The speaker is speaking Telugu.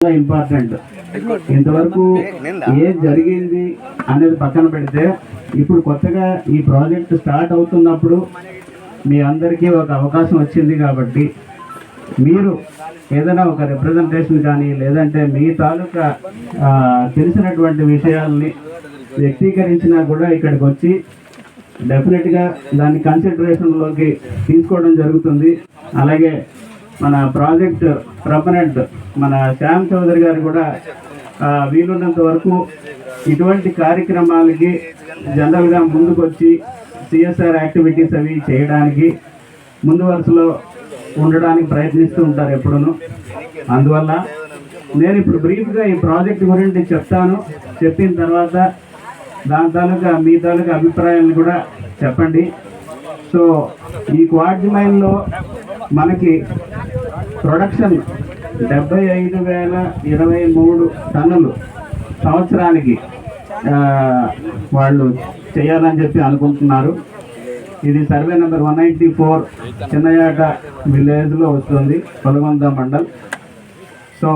ఇంపార్టెంట్. ఇంతవరకు ఏం జరిగింది అనేది పక్కన పెడితే ఇప్పుడు కొత్తగా ఈ ప్రాజెక్ట్ స్టార్ట్ అవుతున్నప్పుడు మీ అందరికీ ఒక అవకాశం వచ్చింది కాబట్టి మీరు ఏదైనా ఒక రిప్రజెంటేషన్ కానీ లేదంటే మీ తాలూకా తెలిసినటువంటి విషయాల్ని వ్యక్తీకరించినా కూడా ఇక్కడికి వచ్చి డెఫినెట్గా దాన్ని కన్సిడరేషన్లోకి తీసుకోవడం జరుగుతుంది. అలాగే మన ప్రాజెక్ట్ ప్రొపనెంట్ మన శ్యామ్ చౌదరి గారు కూడా వీలున్నంత వరకు ఇటువంటి కార్యక్రమాలకి జనరల్గా ముందుకు వచ్చి సిఎస్ఆర్ యాక్టివిటీస్ అవి చేయడానికి ముందు వరుసలో ఉండడానికి ప్రయత్నిస్తూ ఉంటారు ఎప్పుడూ. అందువల్ల నేను ఇప్పుడు బ్రీఫ్గా ఈ ప్రాజెక్ట్ గురించి చెప్తాను. చెప్పిన తర్వాత దాని తాలూకా మీ తాలూకా అభిప్రాయాలను కూడా చెప్పండి. సో ఈ క్వార్జ్ మైన్లో మనకి ప్రొడక్షన్ 75,023 టన్నులు సంవత్సరానికి వాళ్ళు చేయాలని చెప్పి అనుకుంటున్నారు. ఇది సర్వే నెంబర్ 194 చిన్నయాట విలేజ్లో వస్తుంది, కొలగొంద మండల్. సో